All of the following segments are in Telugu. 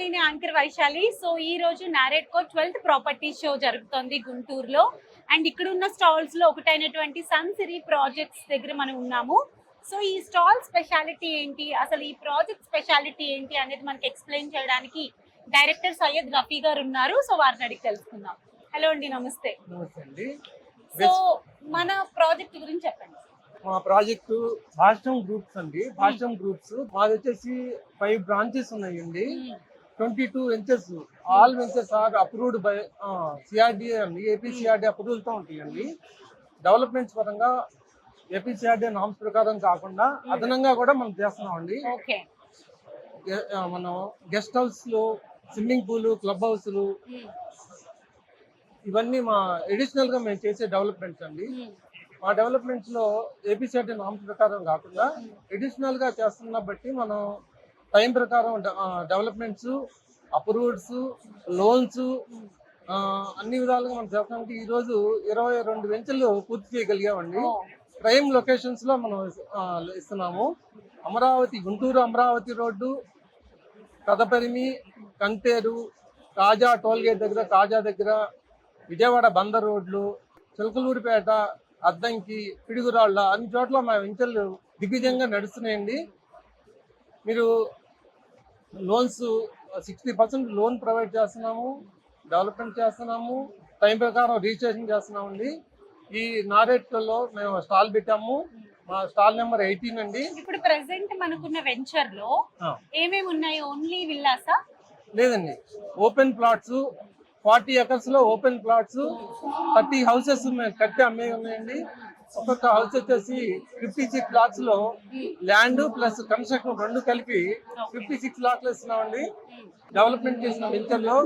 నేను యాంకర్ వైశాలి. సో ఈ రోజు నారేడ్కో 12th ప్రాపర్టీ షో జరుగుతోంది గుంటూరులో. అండ్ ఇక్కడ ఉన్న స్టాల్స్ లో ఒకటైనటువంటి సన్సిరీ ప్రాజెక్ట్స్ దగ్గర మనం ఉన్నాము. సో ఈ స్టాల్ స్పెషాలిటీ ఏంటి, అసలు ఈ ప్రాజెక్ట్ స్పెషాలిటీ ఏంటి అనేది మనకి ఎక్స్ప్లెయిన్ చేయడానికి డైరెక్టర్ సయ్యద్ రఫీ గారు ఉన్నారు. సో వారిని అడిగి తెలుసుకుందాం. హలో అండి, నమస్తే. సో మన ప్రాజెక్ట్ గురించి చెప్పండి. మా ప్రాజెక్టు భాష్యం గ్రూప్స్ అండి. భాష్యం గ్రూప్స్ మాది వచ్చేసి 5 బ్రాంచెస్ ఉన్నాయండి. 22 ventures, all ventures are approved by CRDA అండి. ఏపీసీఆర్డీ అప్రూవల్ తో ఉంటాయండి. డెవలప్మెంట్స్ పరంగా ఏపీసీఆర్డీ నామ్స్ ప్రకారం కాకుండా అదనంగా కూడా మనం చేస్తున్నామండి. మనం గెస్ట్ హౌస్లు, స్విమ్మింగ్ పూల్, క్లబ్ హౌస్లు ఇవన్నీ మా ఎడిషనల్ గా మేము చేసే డెవలప్మెంట్స్ అండి. మా డెవలప్మెంట్స్ లో ఏపీసీఆర్డీ నామ్స్ ప్రకారం కాకుండా ఎడిషనల్ గా చేస్తున్న బట్టి మనం టైం ప్రకారం డెవలప్మెంట్స్, అప్రూవ్డ్స్, లోన్స్ అన్ని విధాలుగా మనం చేస్తామంటే ఈ రోజు 22 వెంచర్లు పూర్తి చేయగలిగామండి. ప్రైమ్ లొకేషన్స్ లో మనం ఇస్తున్నాము. అమరావతి, గుంటూరు అమరావతి రోడ్డు, కదపరిమి, కంటేరు, కాజా టోల్గేట్ దగ్గర, కాజా దగ్గర, విజయవాడ బందర్ రోడ్లు, చిలకలూరిపేట, అద్దంకి, పిడుగురాళ్ళ అన్ని చోట్ల మా వెంచర్లు దిగ్విజయంగా నడుస్తున్నాయండి. మీరు లోన్స్ 60% లోన్ ప్రొవైడ్ చేస్తున్నాము, డెవలప్మెంట్ చేస్తున్నాము, టైం ప్రకారం రిజిస్ట్రేషన్ చేస్తున్నామండి. ఈ నారేడ్కోలో మేము స్టాల్ పెట్టాము. మా స్టాల్ నెంబర్ 18 అండి. ఇప్పుడు ప్రెసెంట్ మనకున్న వెంచర్ లో ఏమేమి ఉన్నాయి? ఓన్లీ విల్లాసా? లేదండి, ఓపెన్ ప్లాట్స్ 40 acres లో ఓపెన్ ప్లాట్స్, 30 హౌసెస్ కట్టి అమ్మే ఉన్నాయండి. ఒక్కొక్క హౌస్ వచ్చేసి 56 లాట్స్ లో ల్యాండ్ ప్లస్ కన్స్ట్రక్షన్ 2 కలిపి 56 లాట్లు ఇస్తున్నామండి. డెవలప్మెంట్ చేసిన వెంచర్ లో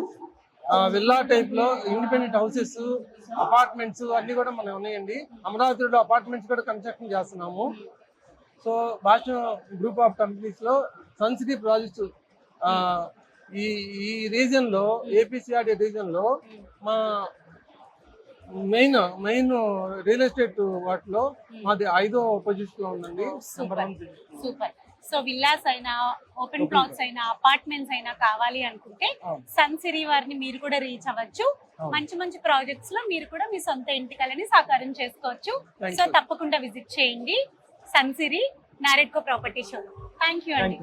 విల్లా టైప్ లో ఇండిపెండెంట్ హౌసెస్, అపార్ట్మెంట్స్ అన్ని కూడా మనం ఉన్నాయండి. అమరావతిలో అపార్ట్మెంట్స్ కూడా కన్స్ట్రక్షన్ చేస్తున్నాము. సో భాష గ్రూప్ ఆఫ్ కంపెనీస్ లో సన్సిటీ ప్రాజెక్ట్స్ ఈ రీజన్ లో, ఏపీసీఆర్డీ రీజన్ లో మా మెయిన్ రియల్ ఎస్టేట్ వాటిలో మాది 5వ పొజిషన్ లో ఉందండి. సూపర్. సో విల్లాస్ అయినా, ఓపెన్ ప్లాట్స్ అయినా, అపార్ట్మెంట్స్ అయినా కావాలి అనుకుంటే సన్సిరీ వారిని మీరు కూడా రీచ్ అవ్వచ్చు. మంచి మంచి ప్రాజెక్ట్స్ లో మీరు కూడా మీ సొంత ఇంటికలని సాకారం చేసుకోవచ్చు. సో తప్పకుండా విజిట్ చేయండి సన్సిరీ NAREDCO property show. Thank you అండి.